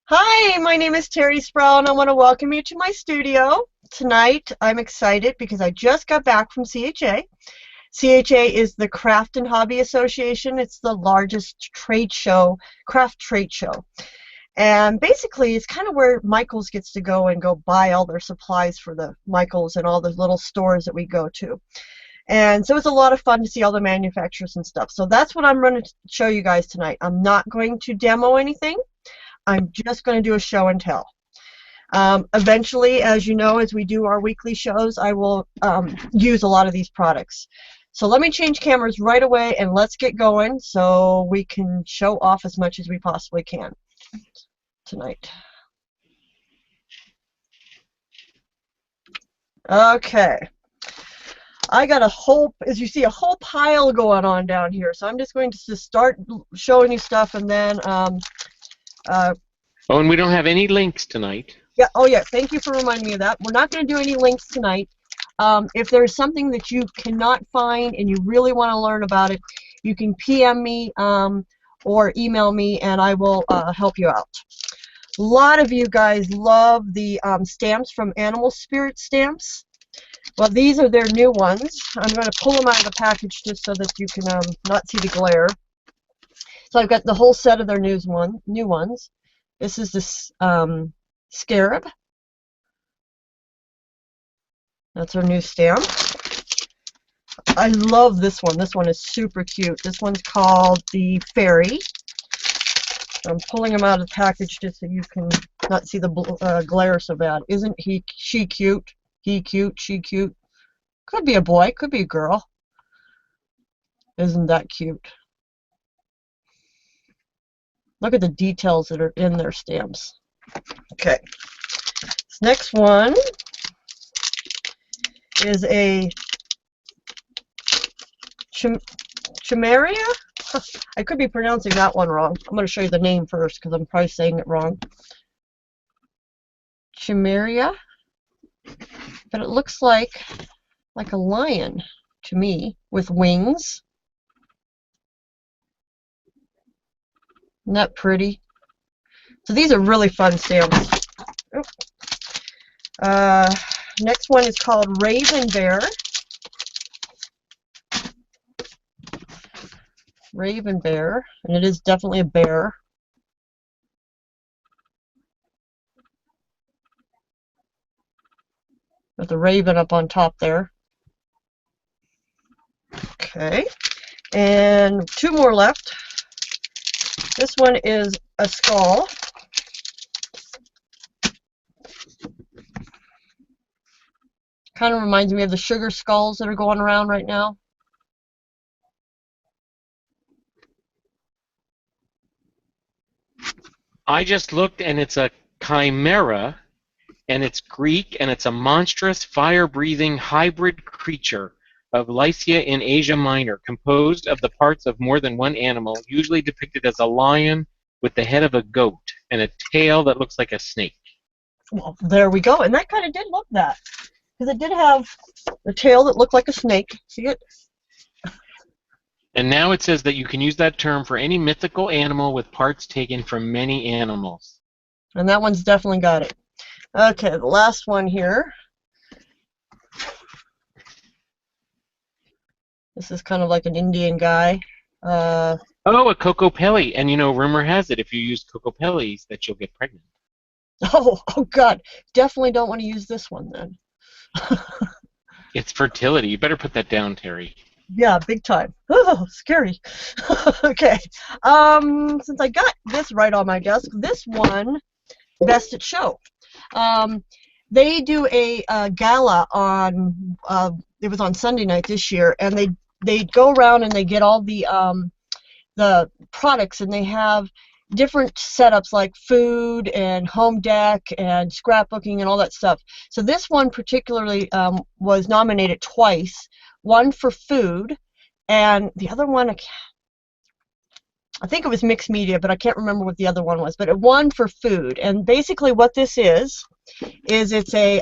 Hi, my name is Terri Sproul and I want to welcome you to my studio. Tonight I'm excited because I just got back from CHA. CHA is the Craft and Hobby Association. It's the largest trade show, craft trade show. And basically it's kind of where Michaels gets to go and go buy all their supplies for the Michaels and all the little stores that we go to. And so it's a lot of fun to see all the manufacturers and stuff. So that's what I'm going to show you guys tonight. I'm not going to demo anything. I'm just going to do a show and tell. Eventually, as you know, as we do our weekly shows, I will use a lot of these products. So let me change cameras right away and let's get going so we can show off as much as we possibly can tonight. Okay. I got a whole, as you see, a whole pile going on down here. So I'm just going to just start showing you stuff and then Oh, and we don't have any links tonight. yeah, oh yeah, thank you for reminding me of that. We're not going to do any links tonight. If there's something that you cannot find and you really want to learn about it, you can PM me or email me and I will help you out. A lot of you guys love the stamps from Animal Spirit Stamps. Well, these are their new ones. I'm going to pull them out of the package just so that you can not see the glare. So I've got the whole set of their new ones. This is this scarab. That's our new stamp. I love this one. This one is super cute. This one's called the Fairy. I'm pulling them out of the package just so you can not see the glare so bad. Isn't she cute? He cute, she cute. Could be a boy, could be a girl. Isn't that cute? Look at the details that are in their stamps. Okay. This next one is a chimeria. I could be pronouncing that one wrong. I'm going to show you the name first because I'm probably saying it wrong. Chimeria. But it looks like a lion to me with wings. Isn't that pretty? So these are really fun stamps. Next one is called Raven Bear. Raven Bear, and it is definitely a bear. With the raven up on top there. Okay, and two more left. This one is a skull. Kind of reminds me of the sugar skulls that are going around right now. I just looked, and it's a chimera, and it's Greek, and it's a monstrous, fire-breathing hybrid creature of Lycia in Asia Minor, composed of the parts of more than one animal, usually depicted as a lion with the head of a goat and a tail that looks like a snake. Well, there we go, and that kind of did look that. Because it did have a tail that looked like a snake. See it? And now it says that you can use that term for any mythical animal with parts taken from many animals. And that one's definitely got it. Okay, the last one here. This is kind of like an Indian guy. Oh, a Cocopelli. And you know, rumor has it if you use Cocopellis that you'll get pregnant. Oh God. Definitely don't want to use this one then. It's fertility. You better put that down, Terry. Yeah, big time. Oh, scary. Okay. Since I got this right on my desk, this one, Best at Show. They do a gala on, it was on Sunday night this year, and they go around and they get all the products, and they have different setups like food and home deck and scrapbooking and all that stuff. So this one particularly was nominated twice, one for food and the other one, I think it was mixed media, but I can't remember what the other one was, but it won for food. And basically what this is it's a,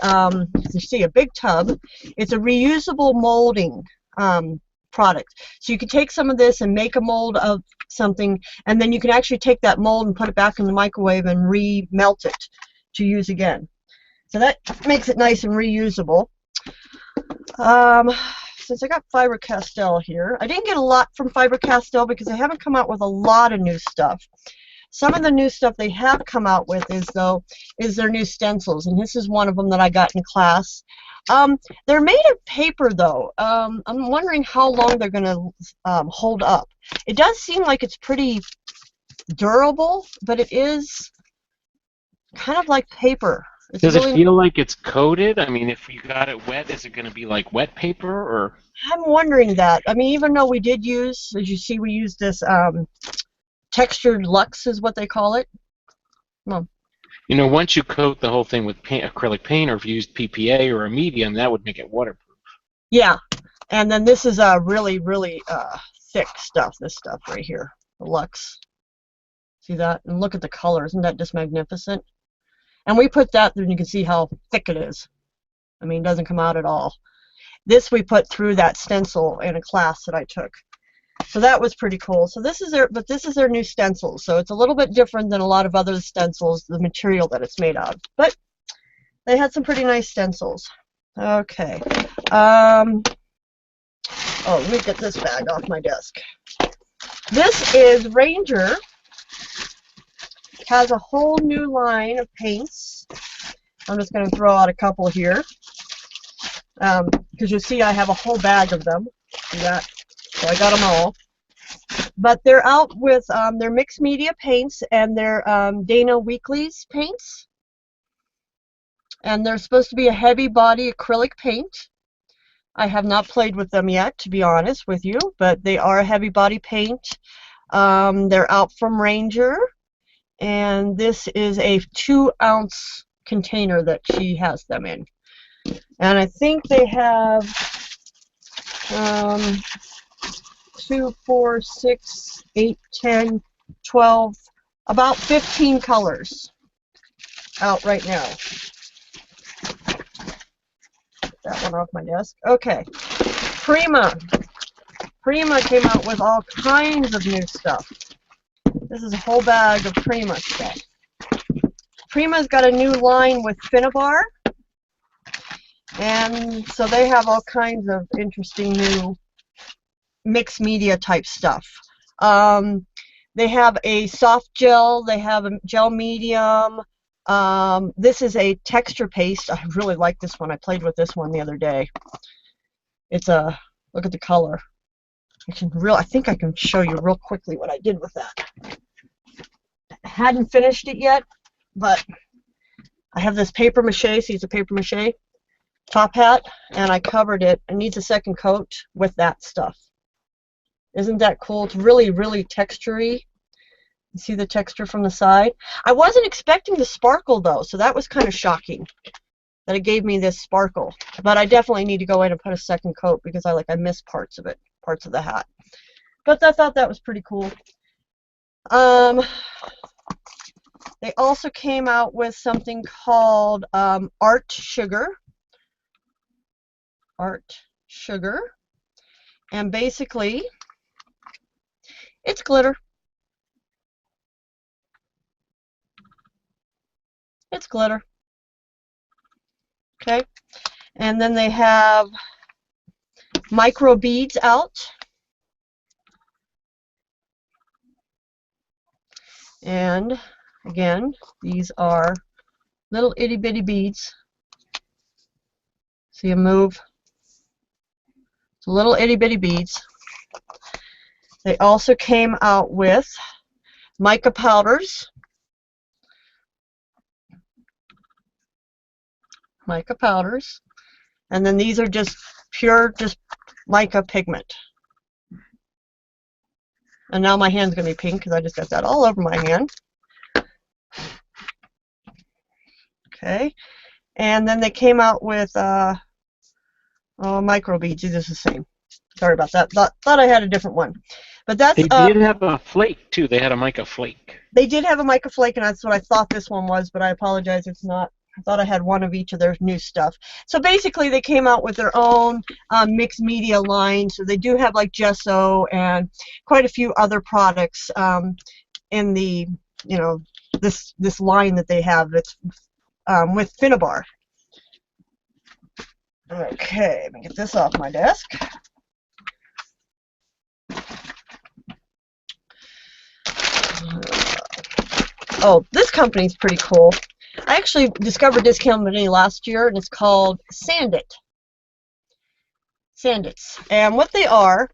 you see a big tub, it's a reusable molding product. So you can take some of this and make a mold of something, and then you can actually take that mold and put it back in the microwave and re-melt it to use again. So that makes it nice and reusable. Since I got Faber-Castell here, I didn't get a lot from Faber-Castell because they haven't come out with a lot of new stuff. Some of the new stuff they have come out with is their new stencils, and this is one of them that I got in class. They're made of paper, though. I'm wondering how long they're going to hold up. It does seem like it's pretty durable, but it is kind of like paper. Does it feel like it's coated? I mean, if you got it wet, is it going to be like wet paper, or? I'm wondering that. I mean, even though we did use, as you see, we used this textured Lux is what they call it. Well, you know, once you coat the whole thing with acrylic paint, or if you used PPA or a medium, that would make it waterproof. Yeah, and then this is a really, really thick stuff, this stuff right here, the Lux. See that? And look at the color. Isn't that just magnificent? And we put that through, and you can see how thick it is. I mean, it doesn't come out at all. This we put through that stencil in a class that I took. So that was pretty cool. So this is their new stencil. So it's a little bit different than a lot of other stencils, the material that it's made of. But they had some pretty nice stencils. Okay. Oh, let me get this bag off my desk. This is Ranger. Has a whole new line of paints. I'm just going to throw out a couple here. Because you see I have a whole bag of them. See that? So I got them all. But they're out with their mixed media paints and their Dana Weekly's paints. And they're supposed to be a heavy body acrylic paint. I have not played with them yet, to be honest with you, but they are a heavy body paint. They're out from Ranger. And this is a 2-ounce container that she has them in. And I think they have 2, 4, 6, 8, 10, 12, about 15 colors out right now. Get that one off my desk. Okay. Prima. Prima came out with all kinds of new stuff. This is a whole bag of Prima stuff. Prima's got a new line with Finnabar. And so they have all kinds of interesting new mixed media type stuff. They have a soft gel. They have a gel medium. This is a texture paste. I really like this one. I played with this one the other day. It's a, look at the color. I think I can show you real quickly what I did with that. I hadn't finished it yet, but I have this paper mache, see it's a paper mache top hat, and I covered it. It needs a second coat with that stuff. Isn't that cool? It's really, really textury. You see the texture from the side? I wasn't expecting the sparkle though, so that was kind of shocking that it gave me this sparkle. But I definitely need to go in and put a second coat because I missed parts of it. Parts of the hat. But I thought that was pretty cool. They also came out with something called Art Sugar. Art Sugar. And basically, it's glitter. It's glitter. Okay. And then they have micro beads out. And again, these are little itty bitty beads. See them move? It's little itty bitty beads. They also came out with mica powders. Mica powders. And then these are just pure, just mica pigment. And now my hand's going to be pink because I just got that all over my hand. Okay. And then they came out with micro beads. These are the same. Sorry about that. Thought I had a different one. But that's, they did have a flake, too. They had a mica flake. They did have a mica flake, and that's what I thought this one was, but I apologize. It's not. I thought I had one of each of their new stuff. So basically they came out with their own mixed media line. So they do have like gesso and quite a few other products in the, you know, this line that they have that's with Finnabar. Okay, let me get this off my desk. Oh, this company's pretty cool. I actually discovered this company last year, and it's called Sandit. Sandits. And what they are,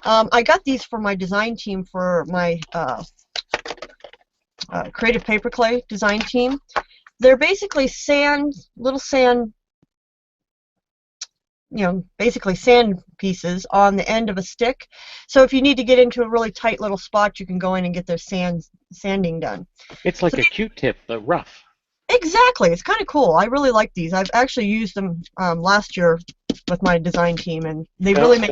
I got these for my design team for my creative paper clay design team. They're basically sand, little sand, you know, basically sand pieces on the end of a stick. So if you need to get into a really tight little spot, you can go in and get their sanding done. It's like a Q-tip, but rough. Exactly. It's kind of cool. I really like these. I've actually used them last year with my design team, and they really make...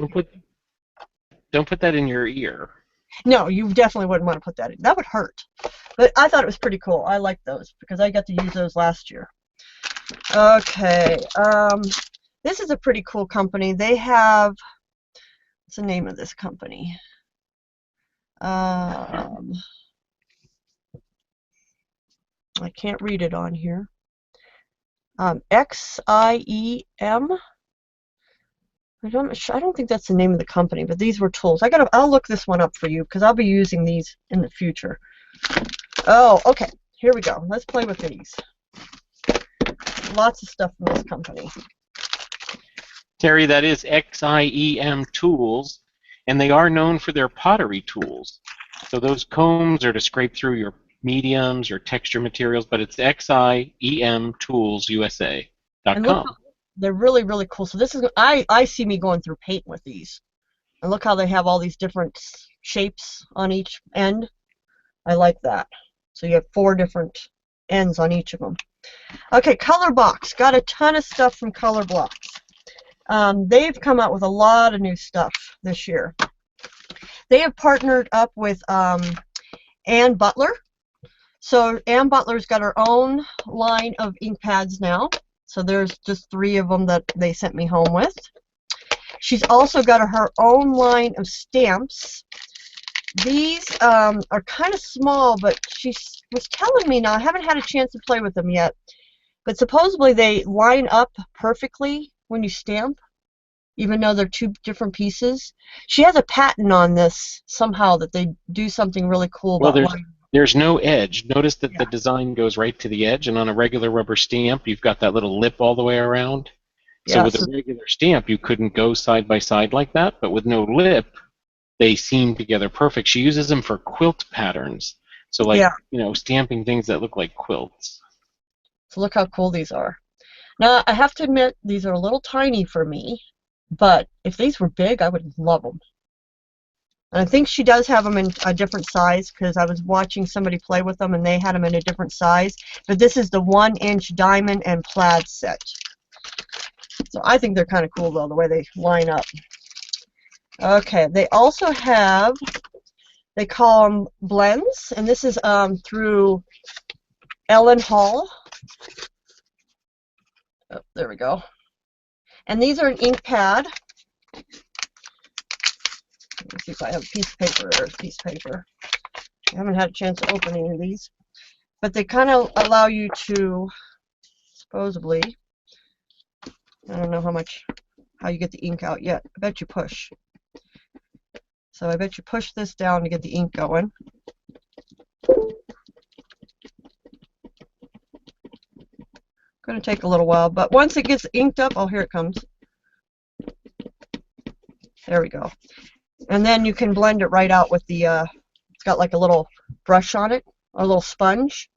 Don't put that in your ear. No, you definitely wouldn't want to put that in. That would hurt. But I thought it was pretty cool. I like those because I got to use those last year. Okay. This is a pretty cool company. They have... What's the name of this company? I can't read it on here. XIEM. I don't think that's the name of the company, but these were tools. I'll look this one up for you because I'll be using these in the future. Oh, okay. Here we go. Let's play with these. Lots of stuff from this company. Terry, that is XIEM tools, and they are known for their pottery tools. So those combs are to scrape through your mediums or texture materials, but it's XIEMtoolsusa.com. They're really, really cool. So this is, I see me going through paint with these. And look how they have all these different shapes on each end. I like that. So you have 4 different ends on each of them. Okay, Color Box. Got a ton of stuff from Color Box. They've come out with a lot of new stuff this year. They have partnered up with Ann Butler. So Ann Butler's got her own line of ink pads now. So there's just 3 of them that they sent me home with. She's also got her own line of stamps. These are kind of small, but she was telling me, now I haven't had a chance to play with them yet, but supposedly they line up perfectly when you stamp, even though they're 2 different pieces. She has a patent on this somehow, that they do something really cool about lining. There's no edge. Notice that the design goes right to the edge, and on a regular rubber stamp, you've got that little lip all the way around. So with a regular stamp, you couldn't go side by side like that, but with no lip, they seam together perfect. She uses them for quilt patterns. So like, you know, stamping things that look like quilts. So look how cool these are. Now, I have to admit, these are a little tiny for me, but if these were big, I would love them. And I think she does have them in a different size, because I was watching somebody play with them and they had them in a different size. But this is the 1-inch diamond and plaid set. So I think they're kind of cool, though, the way they line up. Okay, they also have, they call them blends, and this is through Ellen Hall. Oh, there we go. And these are an ink pad. Let me see if I have a piece of paper. There's a piece of paper. I haven't had a chance to open any of these. But they kind of allow you to, supposedly, I don't know how you get the ink out yet. I bet you push. So I bet you push this down to get the ink going. Going to take a little while, but once it gets inked up, oh, here it comes. There we go. And then you can blend it right out with the, it's got like a little brush on it, or a little sponge,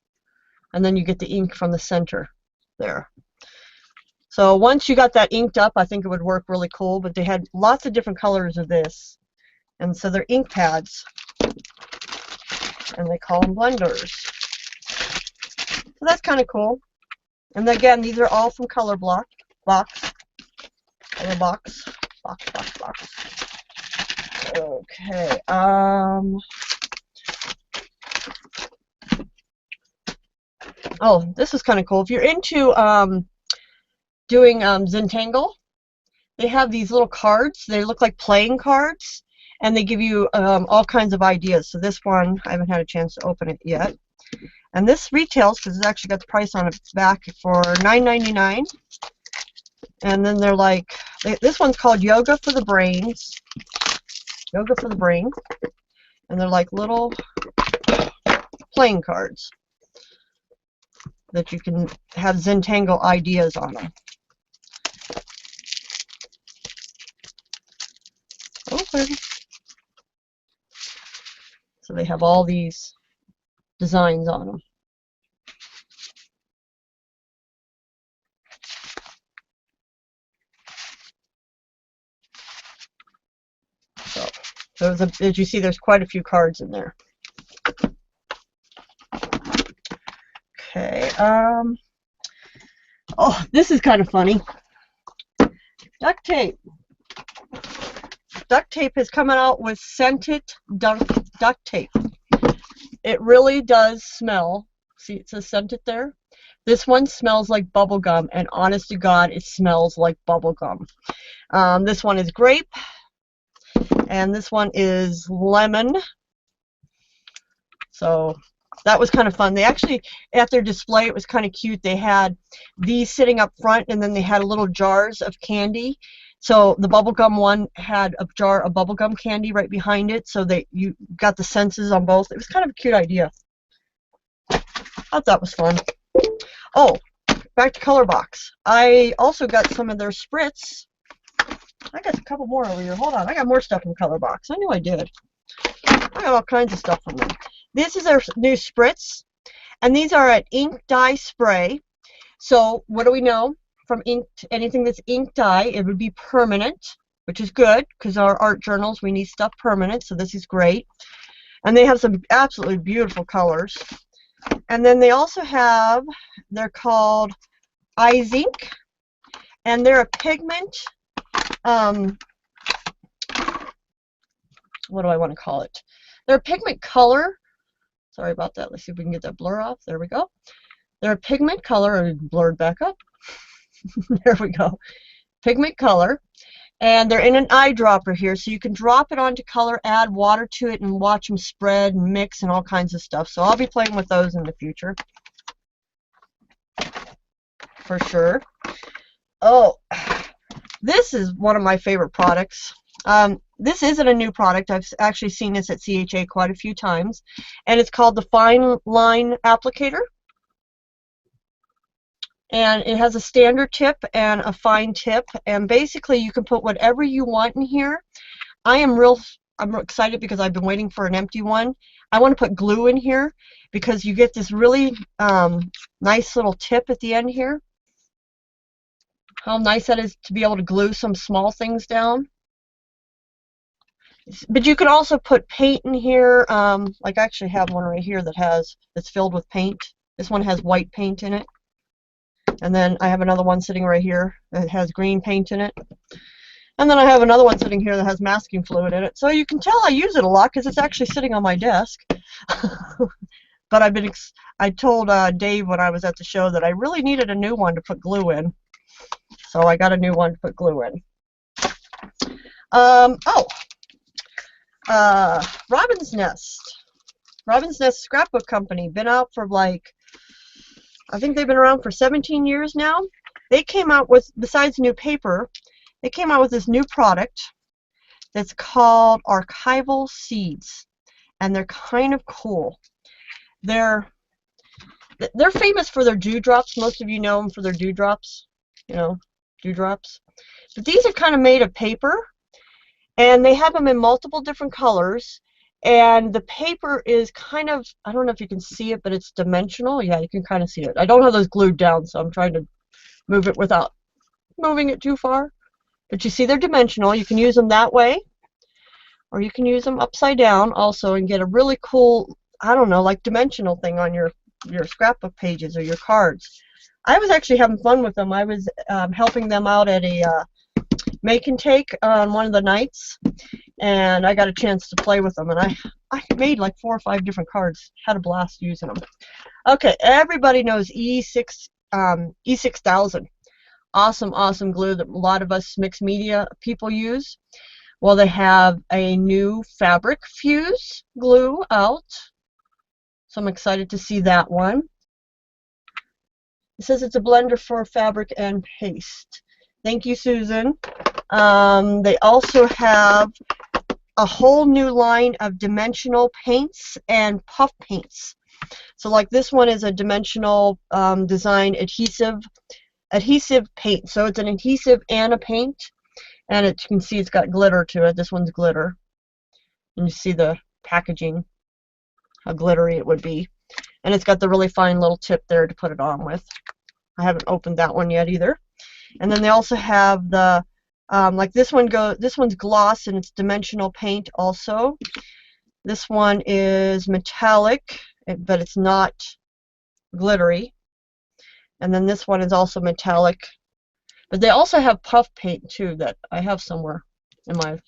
and then you get the ink from the center there. So once you got that inked up, I think it would work really cool, but they had lots of different colors of this. And so they're ink pads, and they call them blenders. So that's kind of cool. And again, these are all from Color Box. Okay. Oh, this is kind of cool. If you're into doing Zentangle, they have these little cards. They look like playing cards, and they give you all kinds of ideas. So this one, I haven't had a chance to open it yet. And this retails, because it's actually got the price on its back, for $9.99. And then they're like, this one's called Yoga for the Brains. Yoga for the Brain. And they're like little playing cards that you can have Zentangle ideas on them. Open. So they have all these designs on them. So as you see, there's quite a few cards in there. Okay. Oh, this is kind of funny. Duct tape. Duct tape is coming out with scented duct tape. It really does smell. See, it says scented there. This one smells like bubble gum, and honest to God, it smells like bubble gum. This one is grape, and this one is lemon. So that was kind of fun. They actually, at their display, it was kind of cute. They had these sitting up front, and then they had little jars of candy. So the bubblegum one had a jar of bubblegum candy right behind it, so that you got the senses on both. It was kind of a cute idea. I thought that was fun. Oh, back to Color Box. I also got some of their spritz. I got a couple more over here. Hold on, I got more stuff from Color Box. I knew I did. I got all kinds of stuff from them. This is their new spritz, and these are an ink dye spray. So what do we know? From ink, anything that's ink dye, it would be permanent, which is good because our art journals, we need stuff permanent, so this is great. And they have some absolutely beautiful colors. And then they also have, they're called Eyes Ink, and they're a pigment, what do I want to call it? They're a pigment color. Sorry about that. Let's see if we can get that blur off. There we go. They're a pigment color, and blurred back up. There we go. Pigment color. And they're in an eyedropper here, so you can drop it onto color, add water to it, and watch them spread and mix and all kinds of stuff. So I'll be playing with those in the future. For sure. Oh, this is one of my favorite products. This isn't a new product. I've actually seen this at CHA quite a few times. And it's called the Fine Line Applicator. And it has a standard tip and a fine tip, and basically you can put whatever you want in here. I'm excited because I've been waiting for an empty one. I want to put glue in here because you get this really nice little tip at the end here. How nice that is to be able to glue some small things down. But you can also put paint in here. Like I actually have one right here that's filled with paint. This one has white paint in it. And then I have another one sitting right here that has green paint in it. And then I have another one sitting here that has masking fluid in it. So you can tell I use it a lot because it's actually sitting on my desk. But I told Dave when I was at the show that I really needed a new one to put glue in. So I got a new one to put glue in. Robin's Nest. Robin's Nest Scrapbook Company. Been out for like, I think they've been around for 17 years now. They came out with, besides new paper, they came out with this new product that's called Archival Seeds. And they're kind of cool. They're famous for their dewdrops. Most of you know them for their dewdrops. You know, dewdrops. But these are kind of made of paper. And they have them in multiple different colors. And the paper is kind of, I don't know if you can see it, but it's dimensional. Yeah, you can kind of see it. I don't have those glued down, so I'm trying to move it without moving it too far. But you see they're dimensional. You can use them that way, or you can use them upside down also and get a really cool, I don't know, like dimensional thing on your scrapbook pages or your cards. I was actually having fun with them. I was helping them out at a make and take on one of the nights, and I got a chance to play with them, and I made like 4 or 5 different cards. Had a blast using them. Okay, everybody knows E6000. Awesome glue that a lot of us mixed media people use. Well, they have a new fabric fuse glue out, so I'm excited to see that one. It says it's a blender for fabric and paste. Thank you, Susan. They also have a whole new line of dimensional paints and puff paints. So like this one is a dimensional design adhesive paint. So it's an adhesive and a paint. And you can see it's got glitter to it. This one's glitter. And you see the packaging, how glittery it would be. And it's got the really fine little tip there to put it on with. I haven't opened that one yet either. And then they also have the, like this one's gloss and it's dimensional paint also. This one is metallic, but it's not glittery. And then this one is also metallic. But they also have puff paint too that I have somewhere in my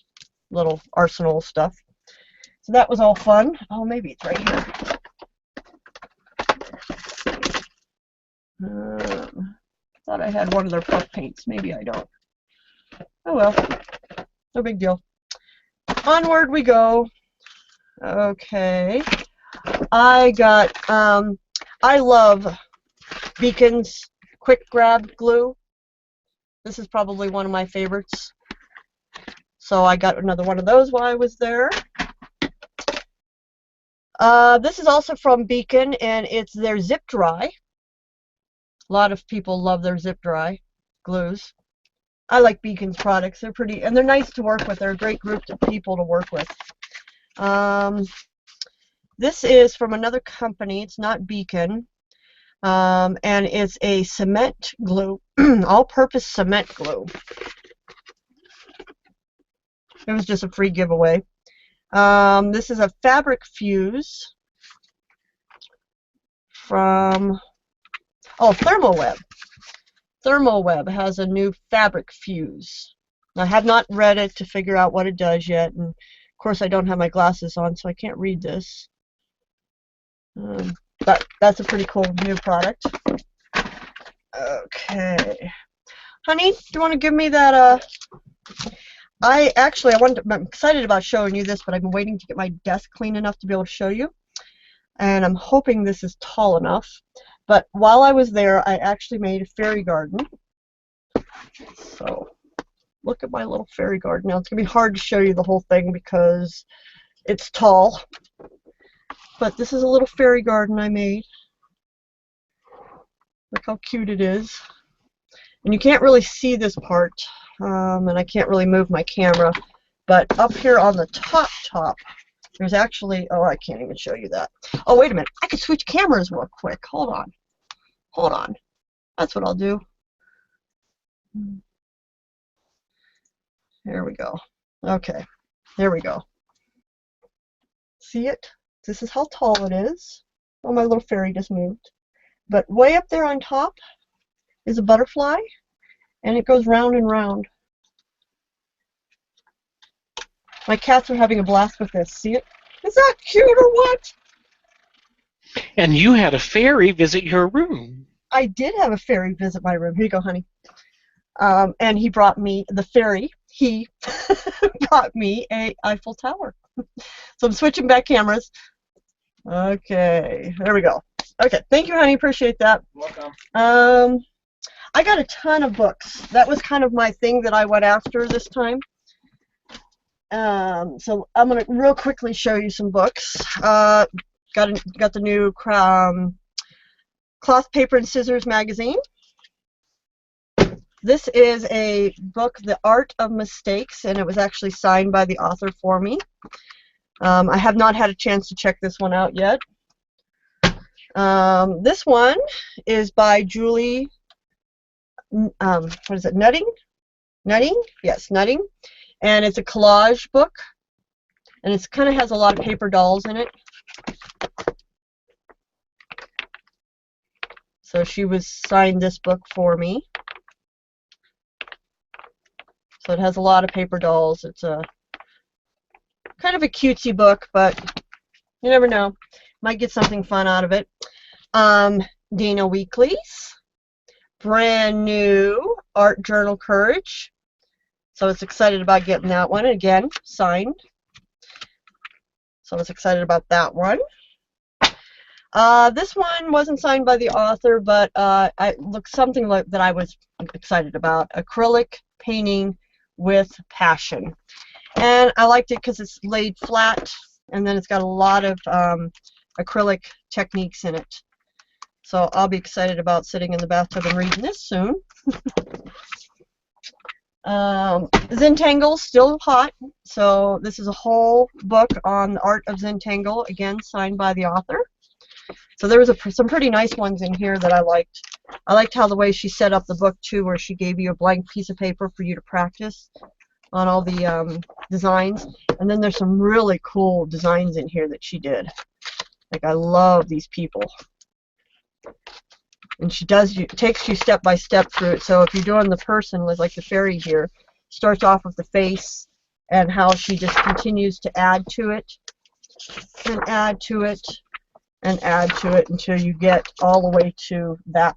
little arsenal of stuff. So that was all fun. Oh, maybe it's right here. Thought I had one of their puff paints. Maybe I don't. Oh well, no big deal. Onward we go. Okay. I love Beacon's Quick Grab glue. This is probably one of my favorites. So I got another one of those while I was there. This is also from Beacon, and it's their Zip Dry. A lot of people love their Zip Dry glues. I like Beacon's products. They're pretty, and they're nice to work with. They're a great group of people to work with. This is from another company. It's not Beacon. And it's a cement glue, all-purpose cement glue. It was just a free giveaway. This is a fabric fuse from, Thermo Web. Thermo Web has a new fabric fuse. I have not read it to figure out what it does yet, and of course I don't have my glasses on, so I can't read this. But that's a pretty cool new product. Okay. Honey, do you want to give me that? I'm excited about showing you this, but I've been waiting to get my desk clean enough to be able to show you. And I'm hoping this is tall enough. But while I was there, I actually made a fairy garden. So look at my little fairy garden. Now it's going to be hard to show you the whole thing because it's tall. But this is a little fairy garden I made. Look how cute it is. And you can't really see this part, and I can't really move my camera. But up here on the top, there's actually, I can't even show you that. Oh, wait a minute. I can switch cameras real quick. Hold on. That's what I'll do. There we go. Okay, there we go. See it? This is how tall it is. Oh, my little fairy just moved. But way up there on top is a butterfly, and it goes round and round. My cats are having a blast with this. See it? Is that cute or what? And you had a fairy visit your room. I did have a fairy visit my room. Here you go, honey. And he brought me, the fairy, he brought me a Eiffel Tower. So I'm switching back cameras. Okay, there we go. Okay, thank you, honey. Appreciate that. Welcome. I got a ton of books. That was kind of my thing that I went after this time. So I'm going to real quickly show you some books. Got the new Cloth, Paper, and Scissors magazine. This is a book, The Art of Mistakes, and it was actually signed by the author for me. I have not had a chance to check this one out yet. This one is by Julie, what is it, Nutting? Yes, Nutting. And it's a collage book. And it kind of has a lot of paper dolls in it. So she was signed this book for me. So it has a lot of paper dolls. It's a Kind of a cutesy book, but you never know. Might get something fun out of it. Dana Weeklies. Brand new Art Journal Courage. So I was excited about getting that one. Again, signed. So I was excited about that one. This one wasn't signed by the author, but it looks something like that I was excited about. Acrylic painting with passion. And I liked it because it's laid flat, and then it's got a lot of acrylic techniques in it. So I'll be excited about sitting in the bathtub and reading this soon. Zentangle, still hot. So this is a whole book on the art of Zentangle, again signed by the author. So there was some pretty nice ones in here that I liked. I liked how the way she set up the book too, where she gave you a blank piece of paper for you to practice on all the designs. And then there's some really cool designs in here that she did. Like, I love these people. And she takes you step by step through it. So if you're doing the person with like the fairy here, starts off with the face and how she just continues to add to it and add to it and add to it until you get all the way to that.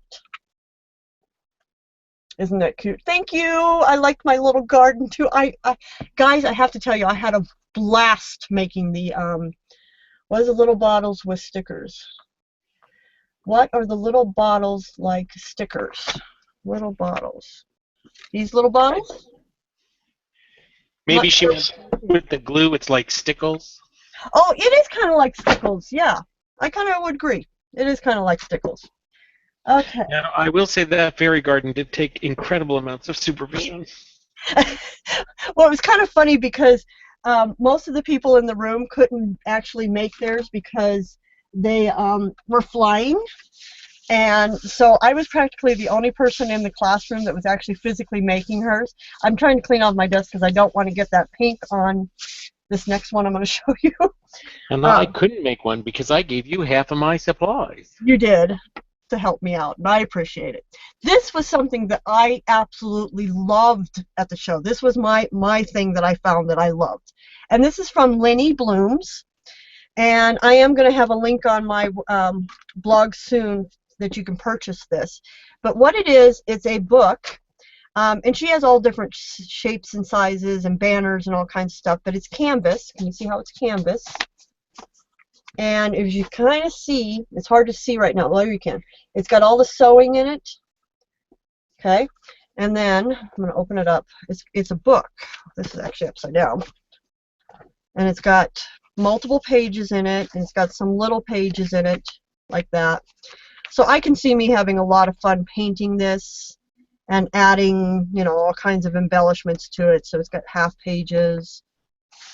Isn't that cute? Thank you. I liked my little garden too. Guys, I have to tell you, I had a blast making the what is the little bottles with stickers? What are the little bottles like stickers? Little bottles. These little bottles? Maybe she was with the glue. It's like stickles. Oh, it is kind of like stickles. Yeah, I kind of would agree. It is kind of like stickles. Okay. Now, I will say that fairy garden did take incredible amounts of supervision. Well, it was kind of funny because most of the people in the room couldn't actually make theirs because they were flying. And so I was practically the only person in the classroom that was actually physically making hers. I'm trying to clean off my desk because I don't want to get that pink on this next one I'm going to show you. And I couldn't make one because I gave you half of my supplies. You did, to help me out, and I appreciate it. This was something that I absolutely loved at the show. This was my thing that I found that I loved. And this is from Lenny Blooms. And I am going to have a link on my blog soon that you can purchase this. But what it is, it's a book. And she has all different shapes and sizes and banners and all kinds of stuff. But it's canvas. Can you see how it's canvas? And if you kind of see, it's hard to see right now. Well, you can. It's got all the sewing in it. Okay. And then I'm going to open it up. It's a book. This is actually upside down. And it's got multiple pages in it, and it's got some little pages in it like that. So I can see me having a lot of fun painting this and adding, you know, all kinds of embellishments to it. So it's got half pages,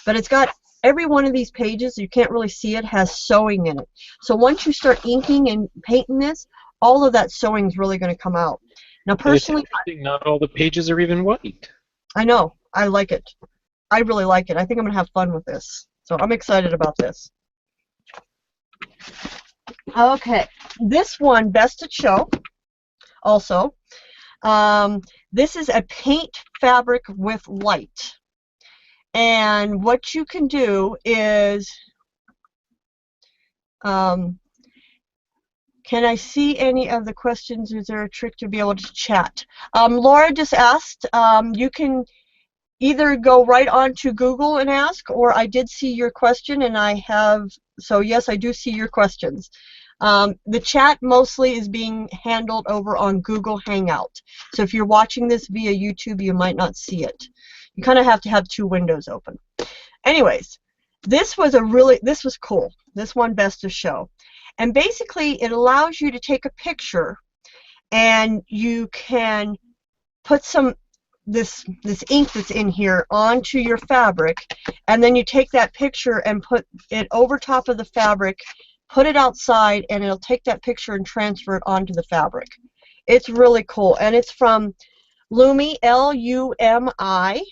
but it's got every one of these pages, you can't really see it, has sewing in it. So once you start inking and painting this, all of that sewing is really going to come out. Now personally, not all the pages are even white. I know. I like it. I really like it. I think I'm going to have fun with this. So I'm excited about this. Okay, this one, Best at Show, also. This is a paint fabric with light. And what you can do is, can I see any of the questions? Is there a trick to be able to chat? Laura just asked, you can either go right on to Google and ask, or I did see your question, and I have, so yes, I do see your questions. The chat mostly is being handled over on Google Hangout. So if you're watching this via YouTube, you might not see it. You kind of have to have two windows open. Anyways, this was cool. This one, Best of Show. And basically, it allows you to take a picture, and you can put this ink that's in here onto your fabric, and then you take that picture and put it over top of the fabric, put it outside, and it'll take that picture and transfer it onto the fabric. It's really cool, and it's from Lumi, L-U-M-I,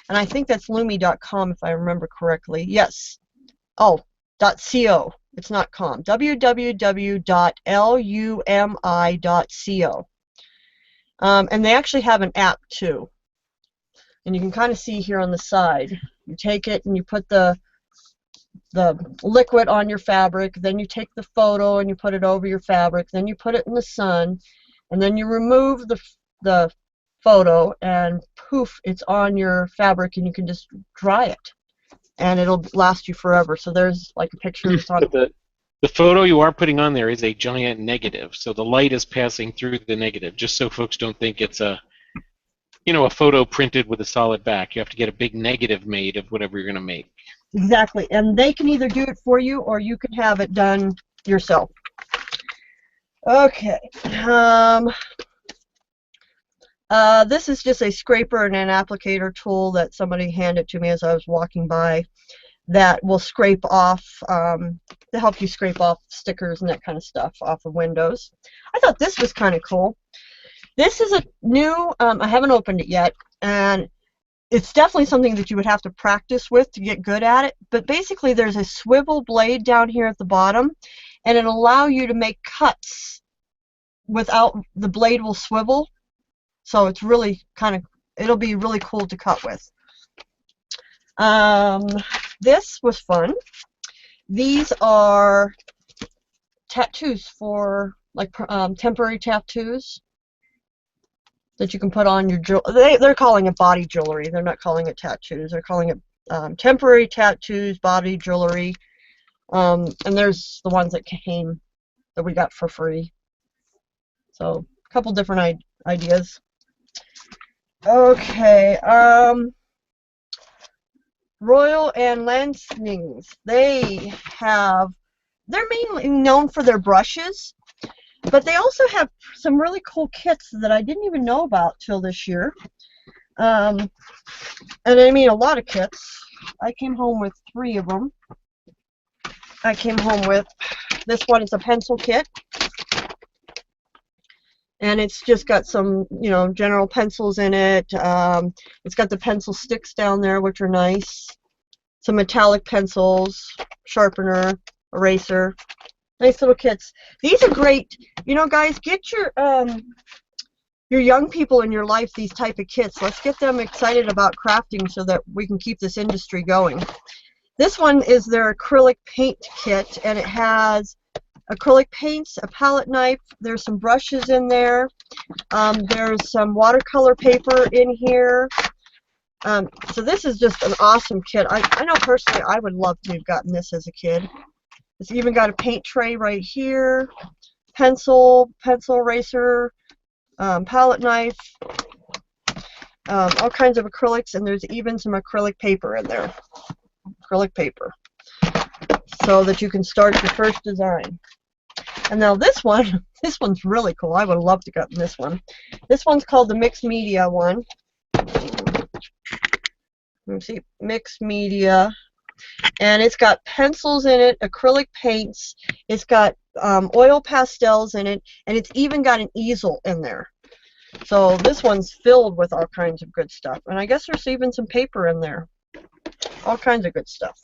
and I think that's lumi.com if I remember correctly. Yes. Oh, .co. It's not com. www.lumi.co. And they actually have an app too. And you can kind of see here on the side. You take it and you put the the liquid on your fabric, then you take the photo and you put it over your fabric, then you put it in the sun, and then you remove the photo, and poof, it's on your fabric, and you can just dry it, and it'll last you forever. So there's like a picture that's on. But the photo you are putting on there is a giant negative, so the light is passing through the negative, just so folks don't think it's a photo printed with a solid back. You have to get a big negative made of whatever you're going to make. Exactly, and they can either do it for you or you can have it done yourself. Okay. This is just a scraper and an applicator tool that somebody handed to me as I was walking by that will scrape off, to help you scrape off stickers and that kind of stuff off of windows. I thought this was kind of cool. This is a new, I haven't opened it yet, and it's definitely something that you would have to practice with to get good at it, but basically there's a swivel blade down here at the bottom, and it'll allow you to make cuts without the blade will swivel, so it's really it'll be really cool to cut with. This was fun. These are tattoos for like temporary tattoos that you can put on your jewelry. They're calling it body jewelry. They're not calling it tattoos. They're calling it temporary tattoos, body jewelry. And there's the ones that came that we got for free. So a couple different ideas. Okay. Royal and Lansings. They're mainly known for their brushes, but they also have some really cool kits that I didn't even know about till this year. And I mean a lot of kits. I came home with 3 of them. I came home with this one. It's a pencil kit. And it's just got some, general pencils in it. It's got the pencil sticks down there, which are nice. Some metallic pencils, sharpener, eraser. Nice little kits. These are great. Guys, get your young people in your life these type of kits. Let's get them excited about crafting so that we can keep this industry going. This one is their acrylic paint kit, and it has acrylic paints, a palette knife, there's some brushes in there, there's some watercolor paper in here. So this is just an awesome kit. I know personally I would love to have gotten this as a kid. It's even got a paint tray right here, pencil eraser, palette knife, all kinds of acrylics, and there's even some acrylic paper in there. Acrylic paper. So that you can start your first design. And now this one's really cool. I would have loved to have gotten this one. This one's called the mixed media one. Let me see, mixed media. And it's got pencils in it, acrylic paints, it's got oil pastels in it, and it's even got an easel in there. So this one's filled with all kinds of good stuff. And I guess there's even some paper in there. All kinds of good stuff.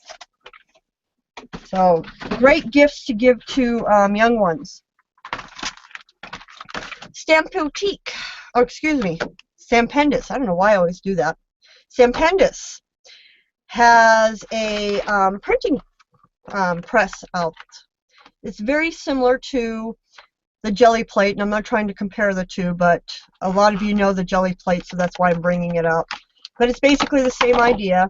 So, great gifts to give to young ones. Stampoutique. Oh, excuse me. Stampendous. I don't know why I always do that. Stampendous has a printing press out. It's very similar to the jelly plate, and I'm not trying to compare the two, but a lot of you know the jelly plate, so that's why I'm bringing it up. But it's basically the same idea.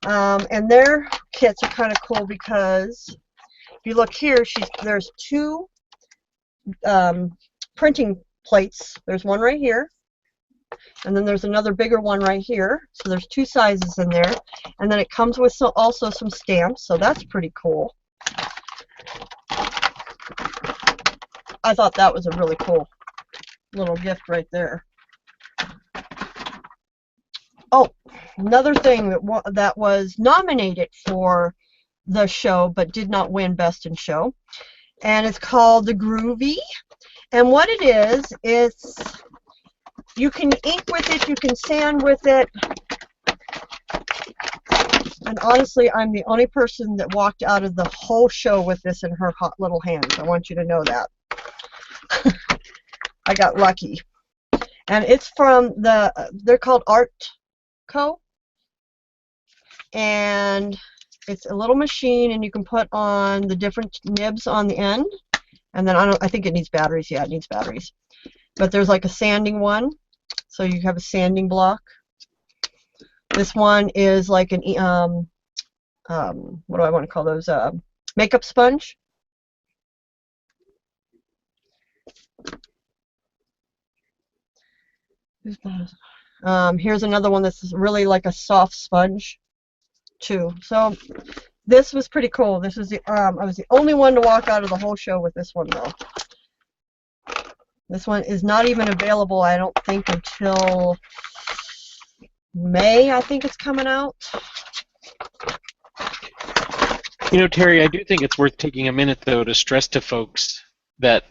And their kits are kind of cool because if you look here, there's 2 printing plates. There's one right here, and then there's another bigger one right here. So there's 2 sizes in there, and then it comes with also some stamps, so that's pretty cool. I thought that was a really cool little gift right there. Oh, another thing that was nominated for the show but did not win Best in Show, and it's called the Groovy. And what it is you can ink with it, you can sand with it. And honestly, I'm the only person that walked out of the whole show with this in her hot little hands. I want you to know that. I got lucky. And it's from they're called Art Co. And it's a little machine, and you can put on the different nibs on the end. And then I think it needs batteries. Yeah, it needs batteries. But there's like a sanding one, so you have a sanding block. This one is like an what do I want to call those? Makeup sponge. Here's another one that's really like a soft sponge too. So this was pretty cool. This was the I was the only one to walk out of the whole show with this one though. This one is not even available, I don't think, until May. I think it's coming out. You know, Terry, I do think it's worth taking a minute though to stress to folks that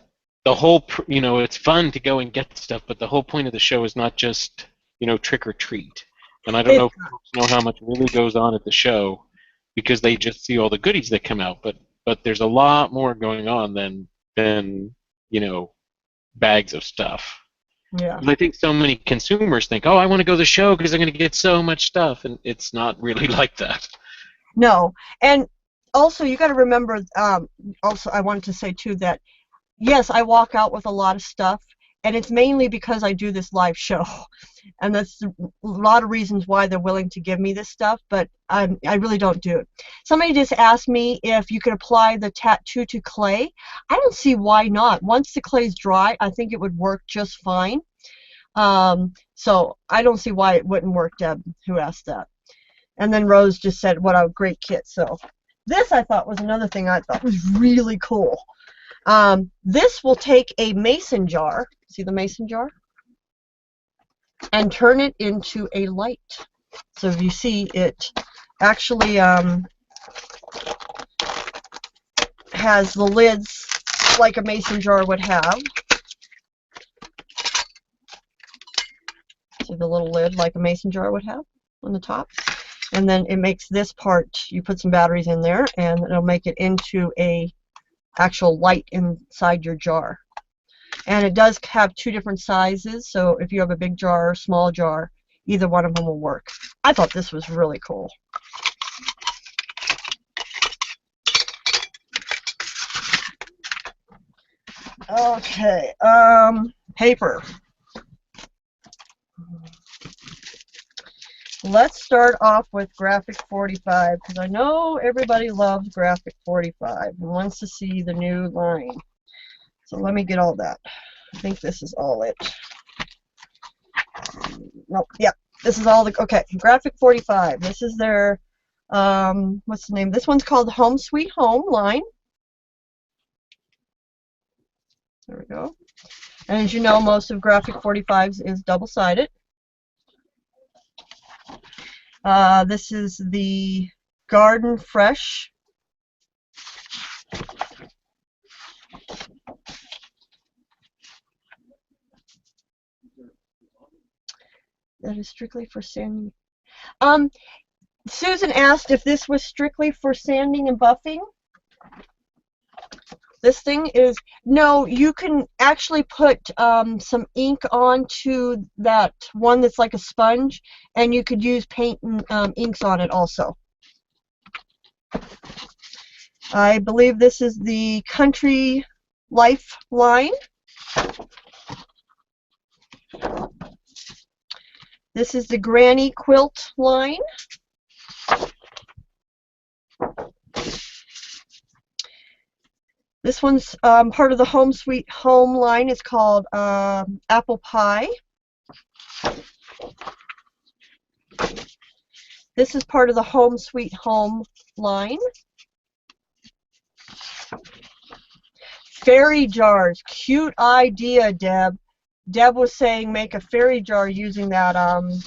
the whole, you know, it's fun to go and get stuff, but the whole point of the show is not just, you know, trick or treat. And I don't know if folks know how much really goes on at the show because they just see all the goodies that come out, but there's a lot more going on than you know, bags of stuff. Yeah. I think so many consumers think, oh, I want to go to the show because I'm going to get so much stuff, and it's not really like that. No, and also you got to remember. Also, I wanted to say too that yes, I walk out with a lot of stuff, and it's mainly because I do this live show, and that's a lot of reasons why they're willing to give me this stuff. But I really don't do it. Somebody just asked me if you could apply the tattoo to clay. I don't see why not. Once the clay's dry, I think it would work just fine. So I don't see why it wouldn't work, Deb, who asked that. And then Rose just said, what a great kit. So this I thought was another thing I thought was really cool. This will take a mason jar, see the mason jar, and turn it into a light. So if you see, it actually has the lids like a mason jar would have. See the little lid like a mason jar would have on the top. And then it makes this part, you put some batteries in there, and it'll make it into a actual light inside your jar. And it does have two different sizes, so if you have a big jar or small jar, either one of them will work. I thought this was really cool. Okay, paper. Let's start off with Graphic 45, because I know everybody loves Graphic 45 and wants to see the new line. So let me get all that. I think this is all it. Nope, yep, this is all the, okay, Graphic 45. This is their, what's the name? This one's called Home Sweet Home line. There we go. And as you know, most of Graphic 45s is double-sided. This is the Garden Fresh. That is strictly for sanding. Susan asked if this was strictly for sanding and buffing. This thing is, no, you can actually put some ink onto that one that's like a sponge, and you could use paint and inks on it also. I believe this is the Country Life line. This is the Granny Quilt line. This one's part of the Home Sweet Home line. It's called Apple Pie. This is part of the Home Sweet Home line. Fairy jars. Cute idea, Deb. Deb was saying make a fairy jar using that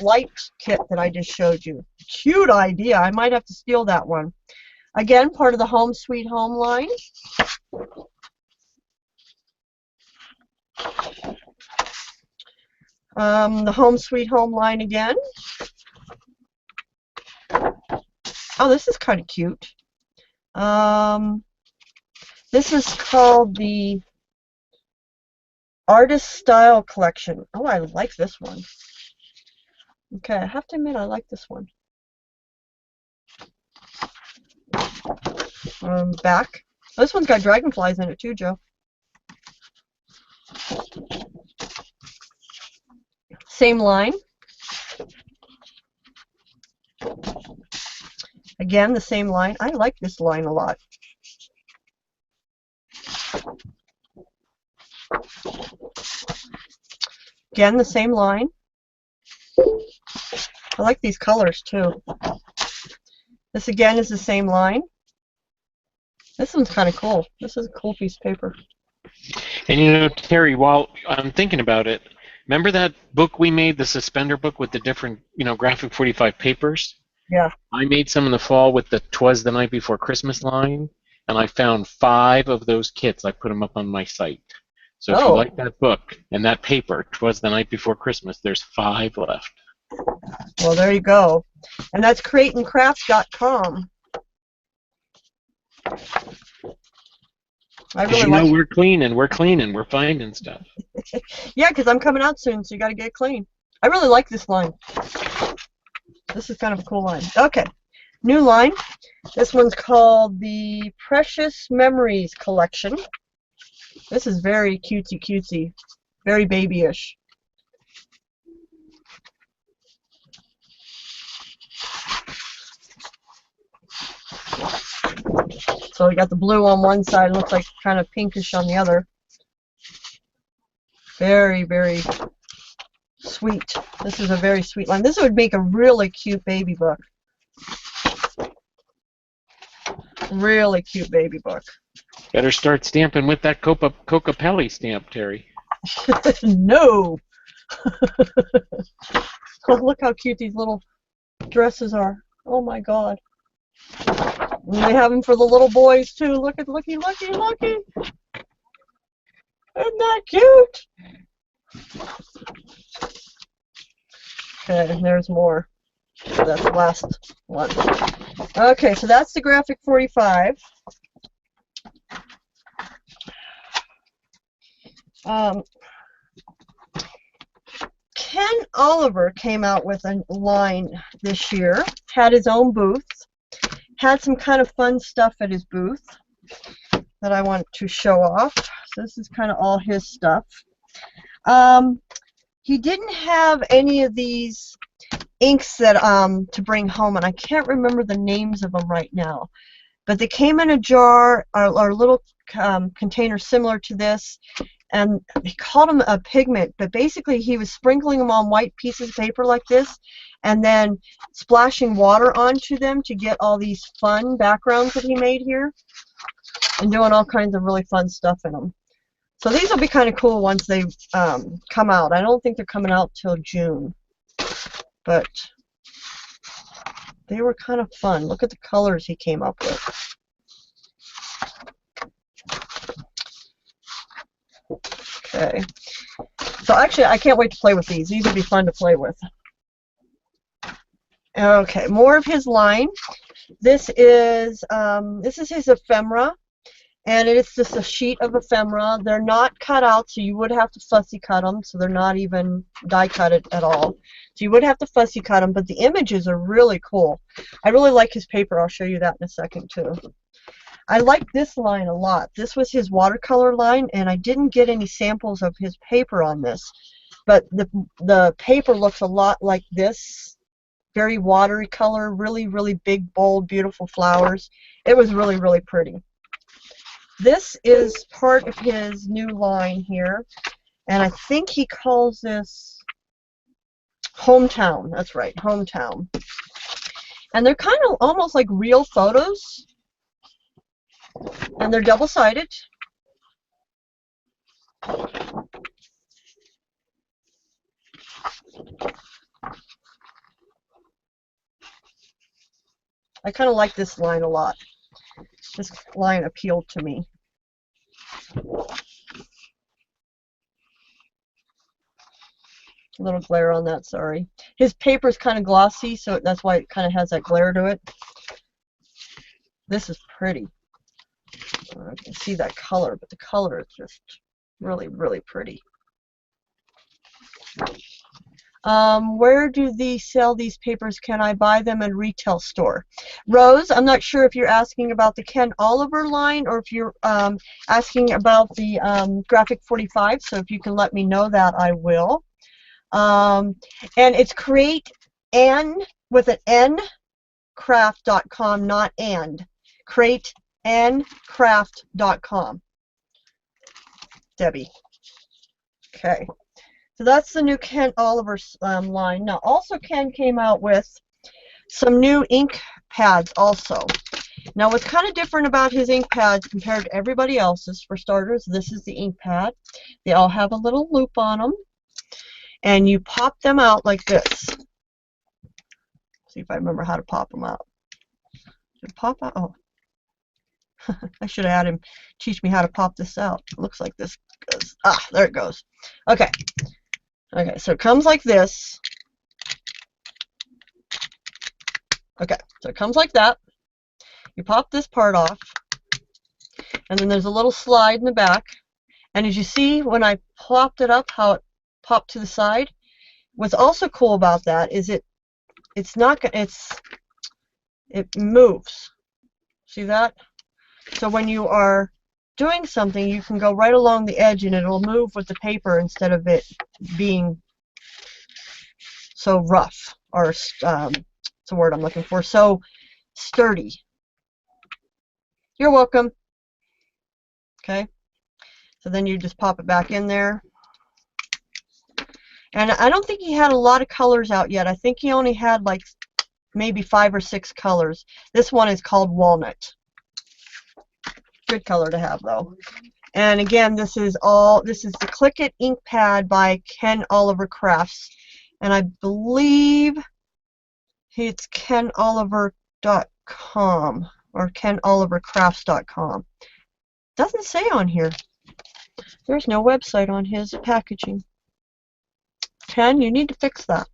light kit that I just showed you. Cute idea. I might have to steal that one. Again, part of the Home Sweet Home line. The Home Sweet Home line again. Oh, this is kind of cute. This is called the Artist Style Collection. Oh, I like this one. Okay, I have to admit I like this one. Back. This one's got dragonflies in it too, Joe. Same line. Again, the same line. I like this line a lot. Again, the same line. I like these colors too. This again is the same line. This one's kind of cool. This is a cool piece of paper. And you know, Terry, while I'm thinking about it, remember that book we made, the suspender book with the different, graphic 45 papers? Yeah. I made some in the fall with the 'Twas the Night Before Christmas line, and I found 5 of those kits. I put them up on my site. So if you like that book and that paper, 'Twas the Night Before Christmas, there's 5 left. Well, there you go. And that's crateandcraft.com. I really like. We're cleaning, we're finding stuff. Yeah, because I'm coming out soon, so you got to get clean. I really like this line. This is kind of a cool line. Okay, new line. This one's called the Precious Memories Collection. This is very cutesy, very babyish. So we got the blue on one side, looks like kind of pinkish on the other. Very, very sweet. This is a very sweet line. This would make a really cute baby book. Really cute baby book. Better start stamping with that Coca-Pelli stamp, Terry. No! Oh, look how cute these little dresses are. Oh my god. And they have them for the little boys too. Look at, looky. Isn't that cute? Okay, and there's more. That's the last one. Okay, so that's the graphic 45. Ken Oliver came out with a line this year, had his own booth, had some kind of fun stuff at his booth that I want to show off. So this is kind of all his stuff. He didn't have any of these inks that to bring home, and I can't remember the names of them right now, but they came in a jar or a little container similar to this, and he called them a pigment, but basically he was sprinkling them on white pieces of paper like this and then splashing water onto them to get all these fun backgrounds that he made here and doing all kinds of really fun stuff in them. So these will be kind of cool once they come out. I don't think they're coming out till June, but they were kind of fun. Look at the colors he came up with. Okay, so actually I can't wait to play with these. These will be fun to play with. Okay, more of his line. This is his ephemera, and it's just a sheet of ephemera. They're not cut out, so you would have to fussy cut them, so they're not even die cut at all. So you would have to fussy cut them, but the images are really cool. I really like his paper. I'll show you that in a second too. I like this line a lot. This was his watercolor line, and I didn't get any samples of his paper on this, but the paper looks a lot like this. Very watery color, really, really big, bold, beautiful flowers. It was really, really pretty. This is part of his new line here, and I think he calls this Hometown. That's right, Hometown. And they're kind of almost like real photos, and they're double-sided. I kind of like this line a lot. This line appealed to me. A little glare on that, sorry. His paper is kind of glossy, so that's why it kind of has that glare to it. This is pretty. I can see that color, but the color is just really, really pretty. Where do they sell these papers? Can I buy them in retail store? Rose, I'm not sure if you're asking about the Ken Oliver line or if you're asking about the Graphic 45. So if you can let me know that, I will. And it's create N with an N craft.com, not and. createncraft.com. Debbie. Okay. So that's the new Ken Oliver line. Now, also Ken came out with some new ink pads also. Now, what's kind of different about his ink pads compared to everybody else's, for starters, this is the ink pad. They all have a little loop on them. And you pop them out like this. See if I remember how to pop them out. Should pop out? Oh. I should have had him teach me how to pop this out. It looks like this goes. Ah, there it goes. Okay. Okay, so it comes like this. Okay, so it comes like that. You pop this part off. And then there's a little slide in the back. And as you see, when I plopped it up, how it popped to the side. What's also cool about that is it moves. See that? So when you are doing something, you can go right along the edge and it'll move with the paper instead of it being so rough, or it's the word I'm looking for, so sturdy. You're welcome. Okay. So then you just pop it back in there. And I don't think he had a lot of colors out yet. I think he only had like maybe 5 or 6 colors. This one is called Walnut. Good color to have though. And again, this is the Click It ink pad by Ken Oliver Crafts. And I believe it's kenoliver.com or kenolivercrafts.com. Doesn't say on here. There's no website on his packaging. Ken, you need to fix that.